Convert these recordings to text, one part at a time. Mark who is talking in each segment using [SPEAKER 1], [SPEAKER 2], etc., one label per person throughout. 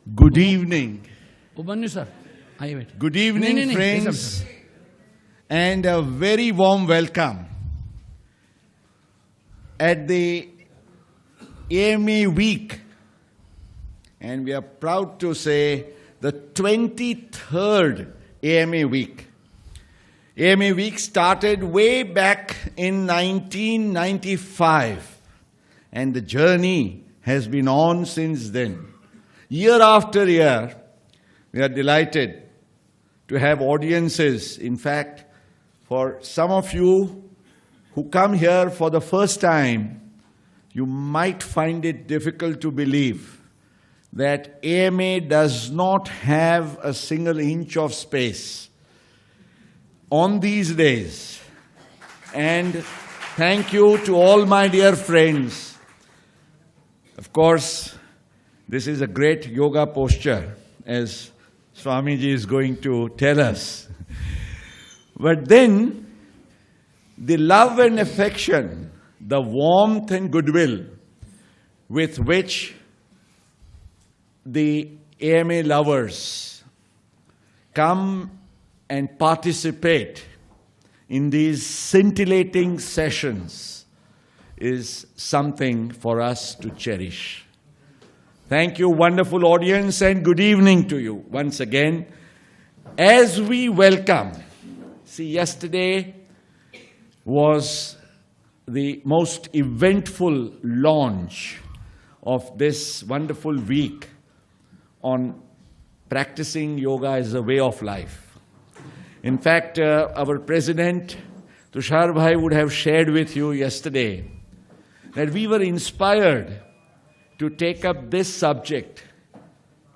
[SPEAKER 1] Good evening.
[SPEAKER 2] Ubanyu sir. I wait.
[SPEAKER 1] Good evening,
[SPEAKER 2] No.
[SPEAKER 1] friends, and a very warm welcome at the AMA week. And we are proud to say the 23rd AMA week. AMA week started way back in 1995, and the journey has been on since then. Year after year, we are delighted to have audiences. In fact, for some of you who come here for the first time, you might find it difficult to believe that AMA does not have a single inch of space on these days. And thank you to all my dear friends. Of course, this is a great yoga posture, as Swamiji is going to tell us. But then, the love and affection, the warmth and goodwill with which the AMA lovers come and participate in these scintillating sessions is something for us to cherish. Thank you, wonderful audience, and good evening to you once again. As we welcome, yesterday was the most eventful launch of this wonderful week on practicing yoga as a way of life. In fact, our president, Tushar Bhai, would have shared with you yesterday that we were inspired to take up this subject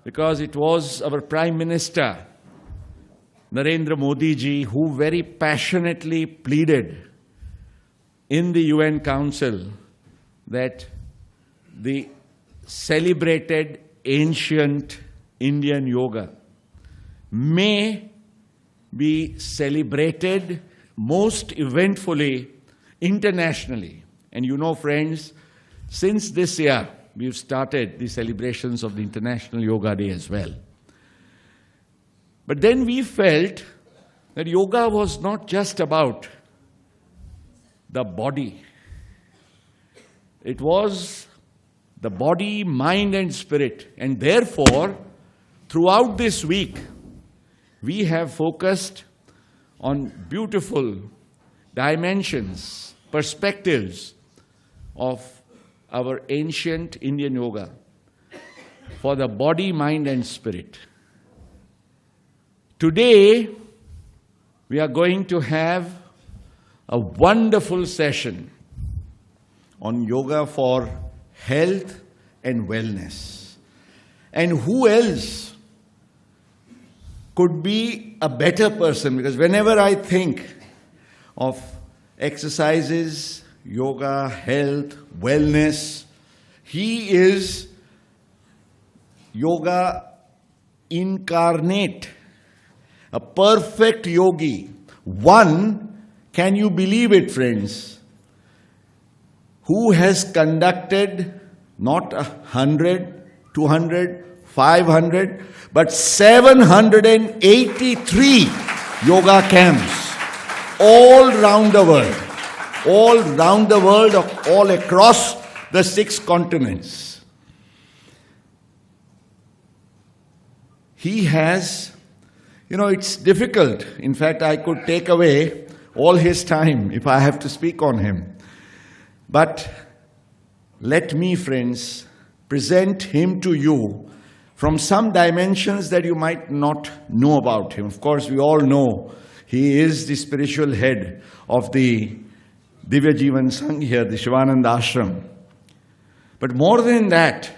[SPEAKER 1] because it was our Prime Minister, Narendra Modi ji, who very passionately pleaded in the UN Council that the celebrated ancient Indian yoga may be celebrated most eventfully internationally. And you know, friends, since this year, we've started the celebrations of the International Yoga Day as well. But then we felt that yoga was not just about the body. It was the body, mind and spirit. And therefore, throughout this week, we have focused on beautiful dimensions, perspectives of our ancient Indian yoga for the body, mind and spirit. Today, we are going to have a wonderful session on yoga for health and wellness. And who else could be a better person? Because whenever I think of exercises, yoga, health, wellness, he is yoga incarnate, a perfect yogi. One, can you believe it, friends, who has conducted not 100, 200, 500, but 783 yoga camps all round the world. All round the world, all across the 6 continents. He has, it's difficult. In fact, I could take away all his time if I have to speak on him. But let me, friends, present him to you from some dimensions that you might not know about him. Of course, we all know he is the spiritual head of the Divya Jeevan Sangh here, the Shivananda Ashram. But more than that,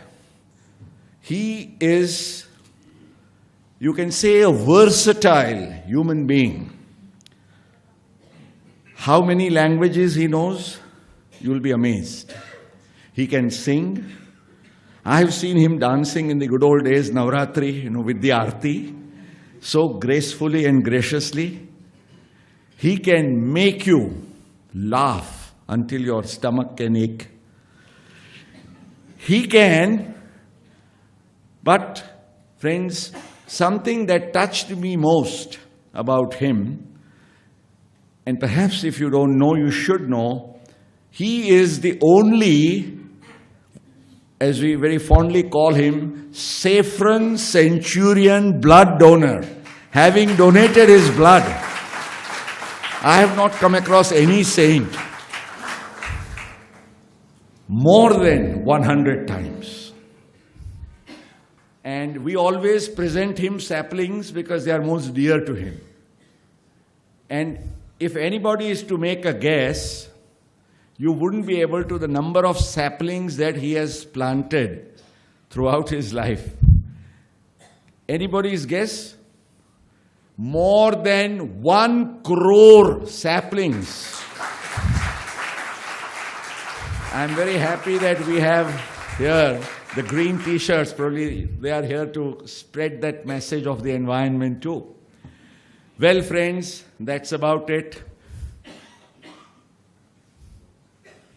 [SPEAKER 1] he is, you can say, a versatile human being. How many languages he knows? You'll be amazed. He can sing. I have seen him dancing in the good old days, Navratri, with the Aarti, so gracefully and graciously. He can make you laugh until your stomach can ache. He can, but Friends, something that touched me most about him, and perhaps if you don't know, you should know, he is the only, as we very fondly call him, saffron centurion blood donor, having donated his blood. I have not come across any saint more than 100 times. And we always present him saplings because they are most dear to him. And if anybody is to make a guess, you wouldn't be able to the number of saplings that he has planted throughout his life. Anybody's guess? More than 1 crore saplings. I'm very happy that we have here the green t-shirts. Probably they are here to spread that message of the environment too. Well, friends, that's about it.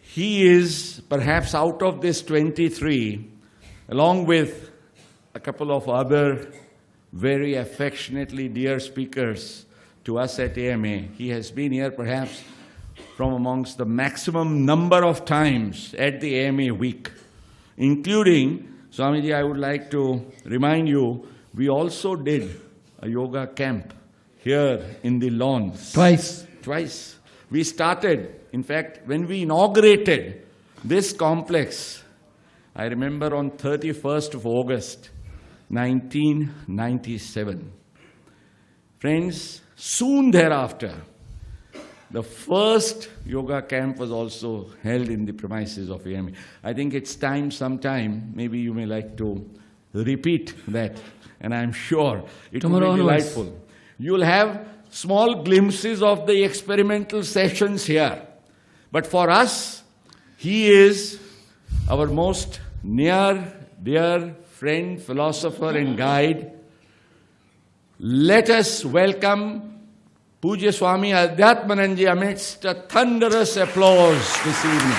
[SPEAKER 1] He is perhaps out of this 23, along with a couple of other very affectionately dear speakers to us at AMA. He has been here perhaps from amongst the maximum number of times at the AMA week, including, Swamiji, I would like to remind you, we also did a yoga camp here in the lawns. Twice. We started, in fact, when we inaugurated this complex, I remember on 31st of August, 1997. Friends, soon thereafter, the first yoga camp was also held in the premises of AMA. I think it's time, sometime, maybe you may like to repeat that, and I'm sure it will be delightful. You'll have small glimpses of the experimental sessions here. But for us, he is our most near, dear friend, philosopher and guide. Let us welcome Pujya Swami Adhyatmanandji amidst a thunderous applause this evening.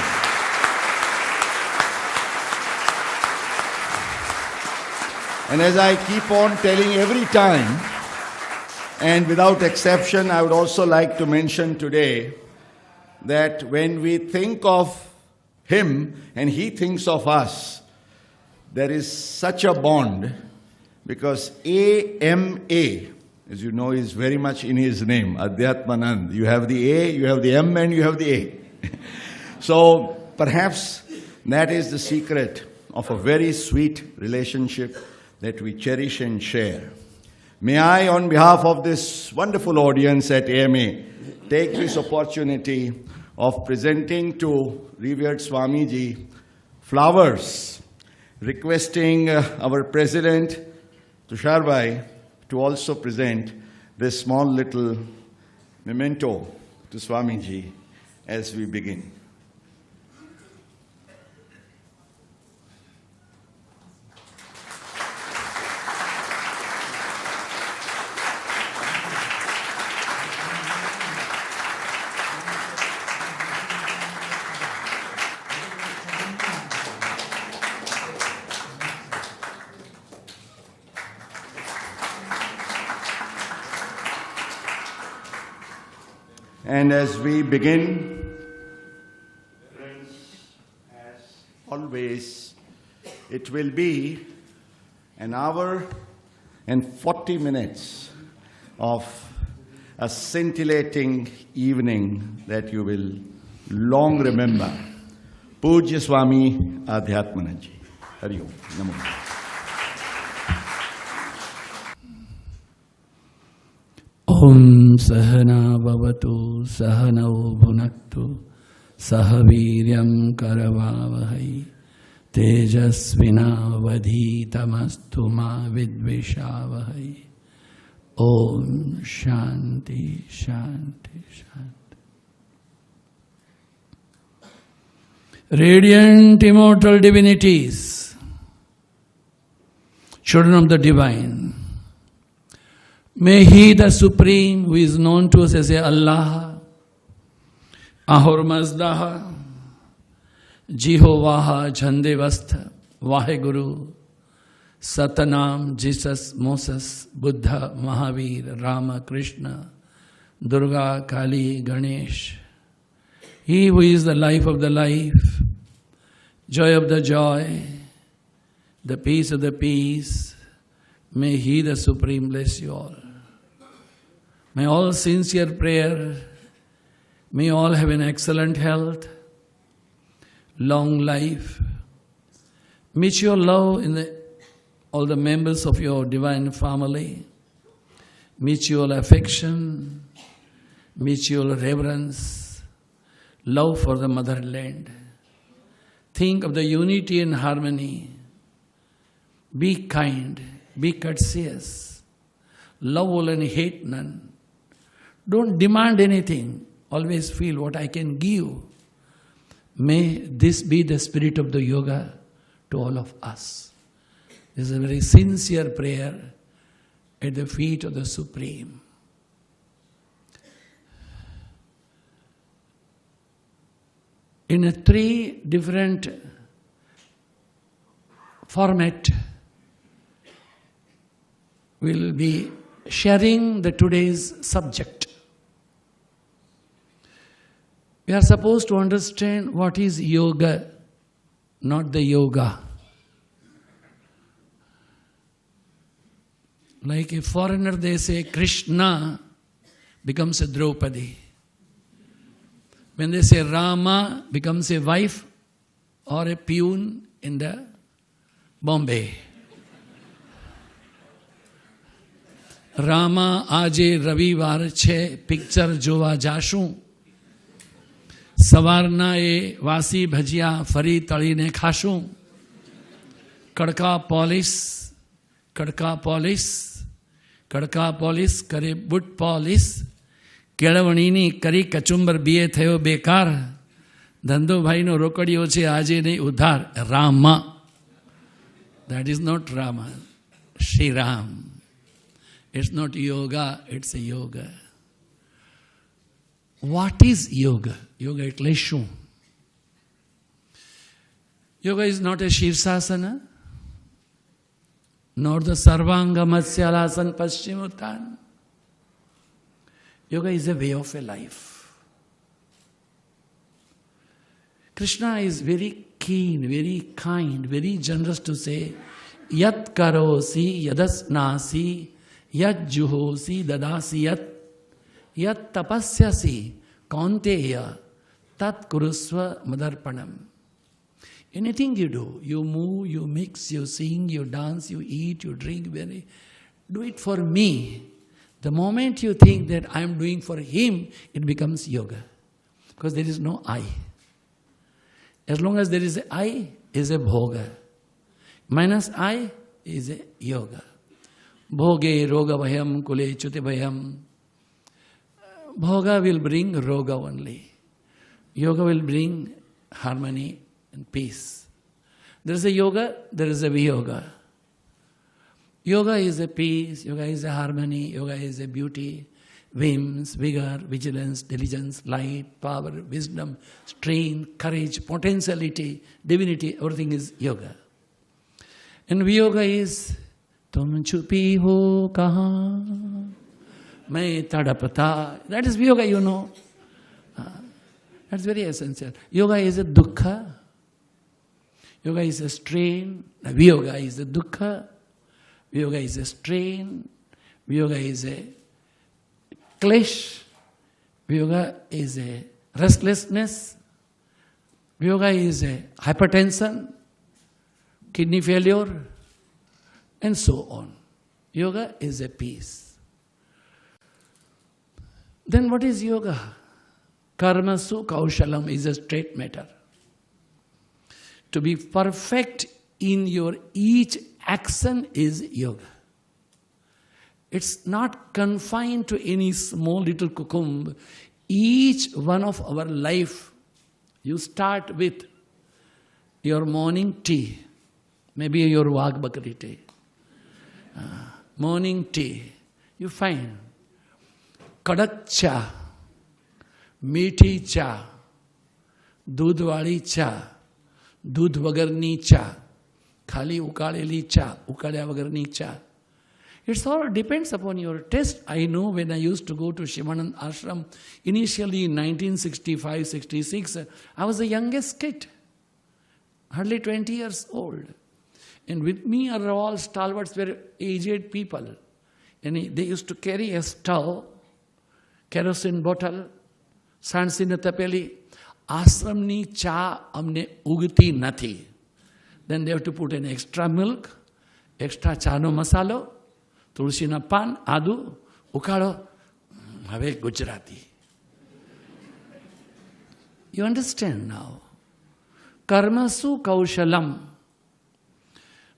[SPEAKER 1] And as I keep on telling every time, and without exception, I would also like to mention today that when we think of him and he thinks of us, there is such a bond because AMA, as you know, is very much in his name, Adhyatmanand. You have the A, you have the M, and you have the A. So perhaps that is the secret of a very sweet relationship that we cherish and share. May I, on behalf of this wonderful audience at AMA, take this opportunity of presenting to revered Swamiji flowers, requesting our President, Tushar Bhai, to also present this small little memento to Swamiji as we begin. And as we begin, friends, as always, it will be an hour and 40 minutes of a scintillating evening that you will long remember. Pujya Swami Adhyatmanandji. Hari Om. Namo.
[SPEAKER 2] Om Sahana Bhavatu Sahanau Bhunaktu Sahaviryam Karavavahai Tejasvina Vadhitamastu Ma Vidvishavahai. Om Shanti Shanti Shanti. Radiant immortal divinities, children of the divine, may He, the Supreme, who is known to us as Allah, Ahur Mazdah, Jehovah, Jhande Vastha, Vaheguru, Satanam, Jesus, Moses, Buddha, Mahavir, Rama, Krishna, Durga, Kali, Ganesh. He who is the life of the life, joy of the joy, the peace of the peace, may He the Supreme bless you all. May all sincere prayer, may all have an excellent health, long life, mutual love in all the members of your divine family, mutual affection, mutual reverence, love for the motherland. Think of the unity and harmony. Be kind, be courteous, love all and hate none. Don't demand anything. Always feel what I can give. May this be the spirit of the yoga to all of us. This is a very sincere prayer at the feet of the Supreme. In a 3 different format, we will be sharing the today's subject. We are supposed to understand what is yoga, not the yoga. Like a foreigner, they say Krishna becomes a Draupadi. When they say Rama becomes a wife or a peon in the Bombay. Rama આજે રવિવાર છે picture જોવા જાશું સવારના એ વાસી ભજીયા ફરી તળીને ખાશું કડકા police કરે બુટ પોલીસ કેળવણીની કરી કચુંબર બીએ થયો બેકાર ધંધોભાઈનો રોકડિયો છે આજે નહીં ઉધાર Rama. That is not Rama, Shri Ram. It's not yoga, it's a yoga. What is yoga? Yoga એટલે શું? Yoga is not a Shirsasana, nor the Sarvanga Matsyalasana Paschimottan. Yoga is a way of a life. Krishna is very keen, very kind, very generous to say, Yat karosi yadasnasi yat juhosi dadasi yat tapasyasi kaunteya tat kurusva madarpanam. Anything you do, you move, you mix, you sing, you dance, you eat, you drink, do it for me. The moment you think that I am doing for him, it becomes yoga. Because there is no I. As long as there is a I, is a bhoga. Minus I is a yoga. Bhoge roga bhayam kule chute bhayam. Bhoga will bring roga only. Yoga will bring harmony and peace. There is a yoga, there is a viyoga. Yoga is a peace, yoga is a harmony, yoga is a beauty, whims, vigor, vigilance, diligence, light, power, wisdom, strength, courage, potentiality, divinity, everything is yoga. And viyoga is tum chupi ho kahan, main tadapata. That is viyoga, you know. That's very essential. Yoga is a dukkha. Yoga is a strain. Viyoga is a dukkha. Viyoga is a strain. Viyoga is a clash. Viyoga is a restlessness. Viyoga is a hypertension, kidney failure, and so on. Yoga is a peace. Then what is yoga? Karmasu kaushalam is a straight matter. To be perfect in your each action is yoga. It's not confined to any small little cucumber. Each one of our life, you start with your morning tea, maybe your wag bakri tea. Morning tea, you find kadak cha, मीठी चा, दूध वाली चा, दूध वगरनी चा, ખાલી ઉકાળેલી ચા, ઉકાળ્યા વગરની ચા. It's all depends upon your taste. I know when I used to go to Shivanand Ashram, initially in 1965-66, I was the youngest kid, hardly 20 years old. And with me are all stalwarts, were aged people. And they used to carry a stove, kerosene bottle, સાણસીને તપેલી. આશ્રમની ચા અમને ઉગતી નથી. Then they have to put in extra milk, extra ચાનો મસાલો, તુલસીના પાન, આદુ, ઉકાળો. હવે Gujarati. You understand now? Karmasu Kaushalam.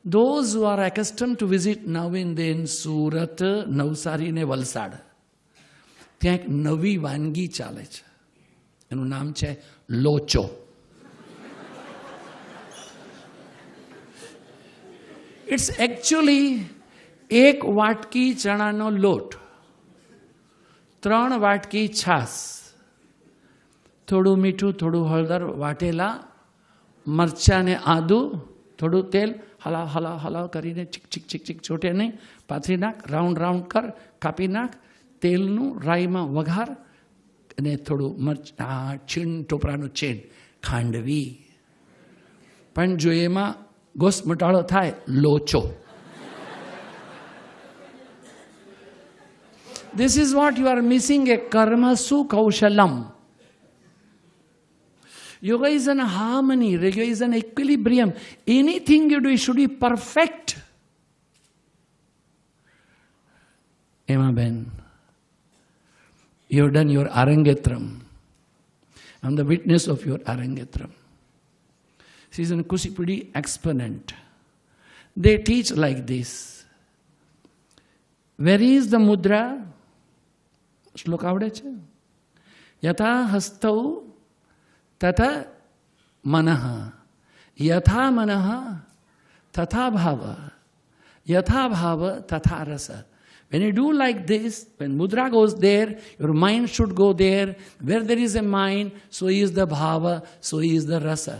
[SPEAKER 2] Those who are accustomed to visit now and then Surat, Navsari ને વલસાડ, ત્યાં એક નવી વાનગી ચાલે છે. એનું નામ છે લોચો. It's actually એક વાટકી ચણાનો લોટ, 3 વાટકી છાશ, થોડું મીઠું, થોડું હળદર, વાટેલા મરચાં ને આદુ, થોડું તેલ, હલાવ હલાવ હલાવ કરીને ચીક ચીક ચીક ચીક ચોટે નહીં, પાથરી નાખ, રાઉન્ડ રાઉન્ડ કર, કાપી નાખ, તેલનું રાઈમાં વઘાર અને થોડું છીણ ટોપરાનું ચેન ખાંડવી. પણ જો એમાં ગોસ મટાળો થાય, લોચો. This is what you are missing, a karmasu kaushalam. Yoga is an harmony, yoga is an equilibrium. Anything you do, it should be perfect. Emma Ben, you have done your Arangetram. I am the witness of your Arangetram. She is a Kuchipudi exponent. They teach like this. Where is the mudra? શ્લોક આવડે છે? યથા હસ્તૌ તથા મનઃ, યથા મનઃ તથા ભાવ, યથા ભાવ તથા રસ. When you do like this, when mudra goes there, your mind should go there. Where there is a mind, so is the bhava, so is the rasa.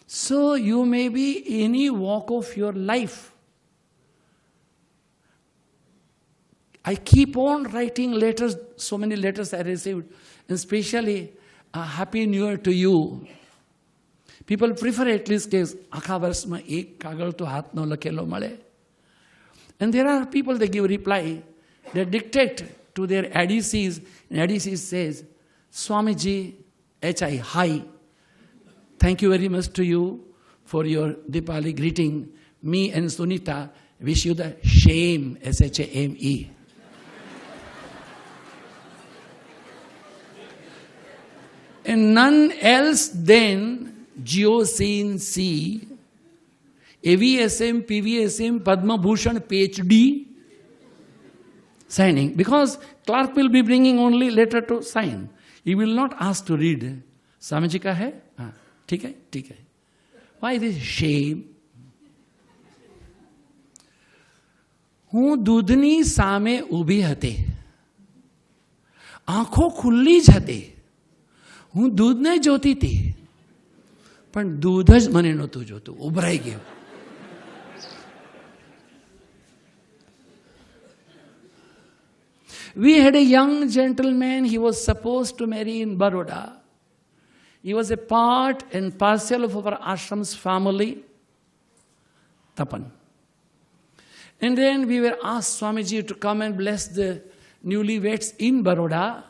[SPEAKER 2] So you may be any walk of your life. I keep on writing letters, so many letters I received, and especially a Happy New Year to you. People prefer at least આખા વર્ષમાં એક કાગળ તો હાથનો લખેલો મળે. And there are people, they give reply, they dictate to their ADCs, and ADC says, Swamiji, HI, hi, thank you very much to you for your Dipali greeting. Me and Sunita wish you the shame, SHAME. And none else than Geocene C, AVSM, PVSM, Padma Bhushan, PhD, signing. Because clerk will be bringing only letter to sign. He will not ask to read. Swamiji ka hai? Haan, theek hai, theek hai. Why this shame? હું દૂધની સામે ઊભી હતી, આંખો ખુલ્લી જ હતી. હું દૂધને જોતી હતી, પણ દૂધ જ મને નહોતું જોતું, ઉભરાઈ ગયું. We had a young gentleman, he was supposed to marry in Baroda. He was a part and parcel of our ashram's family, Tapan. And then we were asked Swamiji to come and bless the newlyweds in Baroda.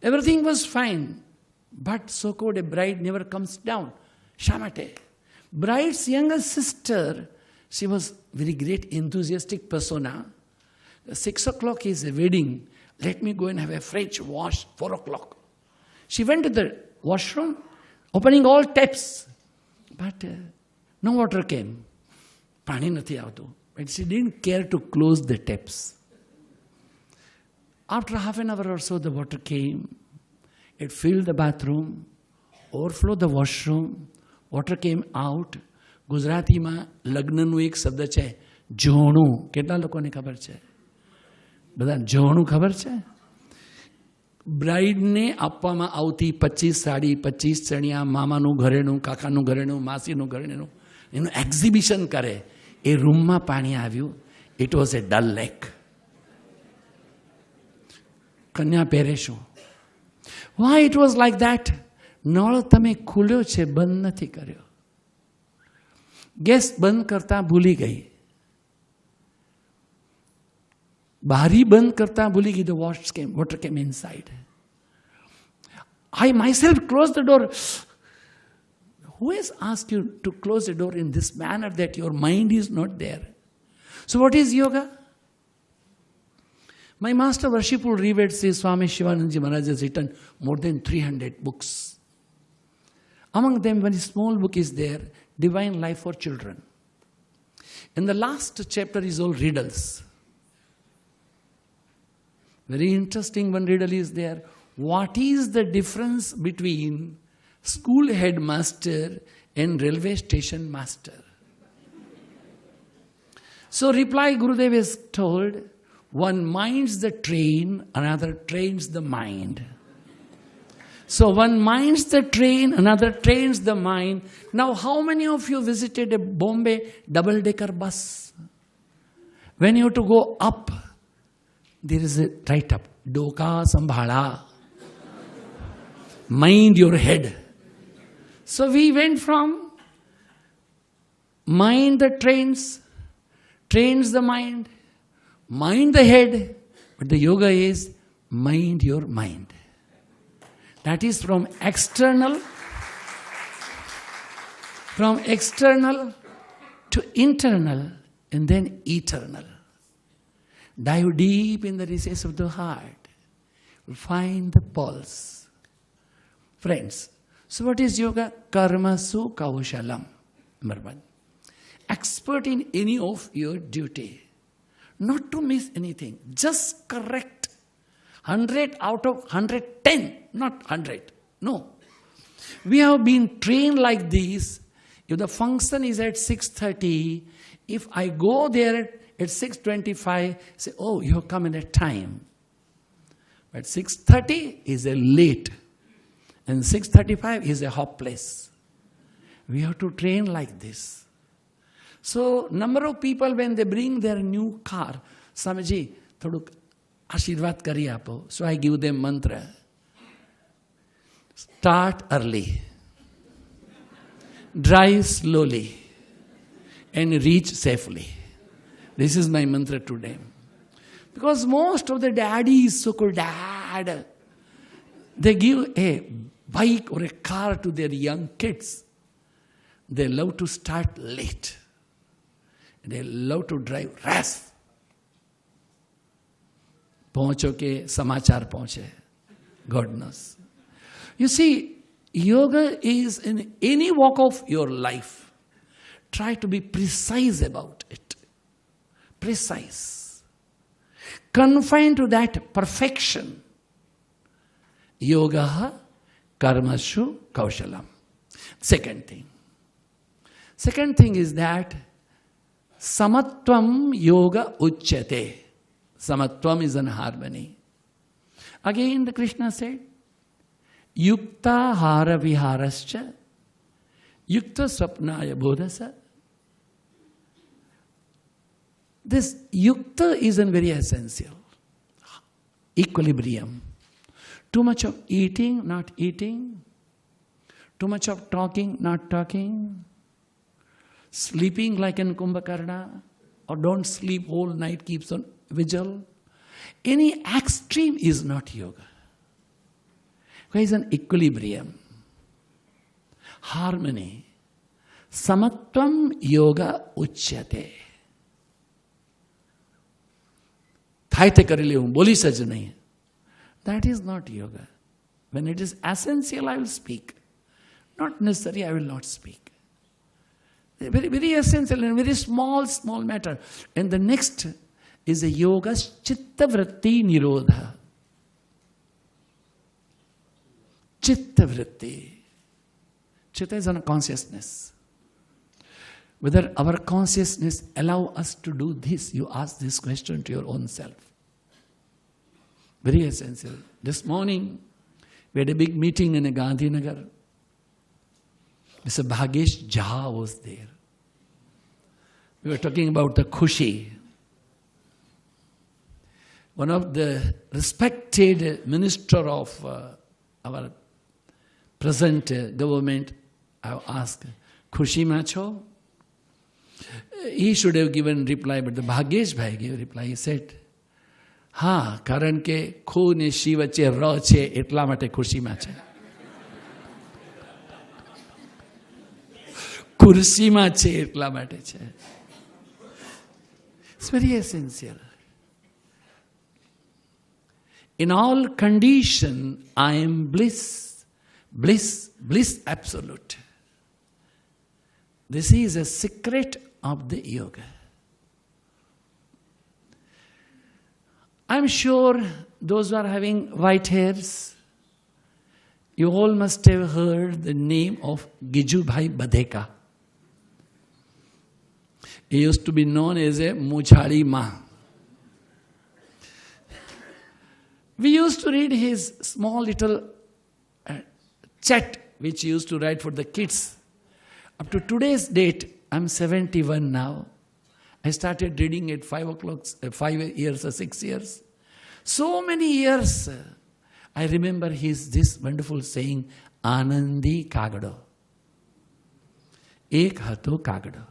[SPEAKER 2] Everything was fine, but so-called a bride never comes down. Shamate. Bride's younger sister, she was very great enthusiastic persona. 6 o'clock is a wedding. Let me go and have a French wash, 4 o'clock. She went to the washroom, opening all taps. But no water came. Pani nathi avtu. But she didn't care to close the taps. After half an hour or so, the water came. It filled the bathroom, overflowed the washroom. Water came out. ગુજરાતીમાં લગ્નનું એક શબ્દ છે, જોણું. કેટલા લોકોને ખબર છે? બધા જોણું ખબર છે? બ્રાઇડને આપવામાં આવતી 25 સાડી, 25 ચણિયા, મામાનું ઘરેણું, કાકાનું ઘરેણું, માસીનું ઘરેણું, એનું એક્ઝિબિશન કરે, એ રૂમમાં પાણી આવ્યું. It was a dull lake. કન્યા પહેરે શું? Why it was like that? નળ તમે ખુલ્યો છે, બંધ નથી કર્યો. ગેસ બંધ કરતા ભૂલી ગઈ, બારી બંધ કરતા ભૂલી ગઈ. ધ વોટર કેમ inside. I myself closed the door. Who has asked you to close the door in this manner that your mind is not there? So what is yoga? My master worshipful revered Sri Swami Shivanandaji Maharaj has written more than 300 books. Among them, one small book is there, Divine Life for Children. And the last chapter is all riddles. Very interesting one riddle is there. What is the difference between school headmaster and railway station master? So reply Gurudev is told, one minds the train, another trains the mind. So one minds the train, another trains the mind. Now how many of you visited a Bombay double-decker bus? When you have to go up, there is a right up, Doka Sambhala. Mind your head. So we went from mind the trains the mind the head, but the yoga is mind your mind. That is from external to internal and then eternal. Dive deep in the recess of the heart. Find the pulse. Friends, so what is yoga? Karmasu kaushalam. Number one. Expert in any of your duty. Not to miss anything. Just correct. 100 out of 110. Not 100. No. We have been trained like this. If the function is at 6:30, if I go there at 6:25, say, oh, you have come in a time. But 6:30 is a late. And 6:35 is a hopeless. We have to train like this. So, number of people when they bring their new car, Swamiji, thoduk ashirvad kari apo. So I give them mantra. Start early. Drive slowly. And reach safely. This is my mantra to them. Because most of the daddies, so-called dad, they give a bike or a car to their young kids. They love to start late. They love to drive rash. Pahuncho ke samachar pahunche. God knows. You see, yoga is in any walk of your life. Try to be precise about it. Precise. Confined to that perfection. Yoga karmashu kaushalam. Second thing is that samatvam yoga uchyate. Samatvam is an harmony. Again the Krishna said, yukta hara viharascha yukta swapnaya bodhasa. This yukta is very essential. Equilibrium. Too much of eating, not eating. Too much of talking, not talking. Sleeping like in Kumbhakarna, or don't sleep whole night, keeps on vigil. Any extreme is not yoga. There is an equilibrium. Harmony. Samatvam yoga uchyate. Thaite kari leun, boli saj nahi. That is not yoga. When it is essential, I will speak. Not necessary, I will not speak. Very, very essential and very small matter. And the next is a yoga chitta vritti nirodha. Chitta vritti. Chitta is on consciousness. Whether our consciousness allow us to do this, you ask this question to your own self. Very essential. This morning, we had a big meeting in Gandhinagar. Mr. Bhagesh Jha was there. we were talking about the Khushi. One of the respected minister of our present government, I asked, Khushi macho? He should have given reply, but the Bhagyesh Bhai gave reply. He said, હા, કારણ કે ખુ ને શી વચ્ચે ર છે એટલા માટે ખુશીમાં છે. ખુરશીમાં છે એટલા માટે છે. It's very essential. In all condition, I am bliss. Bliss, bliss absolute. This is a secret of the yoga. I'm sure those who are having white hairs, you all must have heard the name of Gijubhai Badheka. He used to be known as a Muchhadi Ma. We used to read his small little chat which he used to write for the kids. Up to today's date, I'm 71 now. I started reading at 5 years or 6 years. So many years. I remember this wonderful saying, Anandi Kagado. Ek hato Kagado.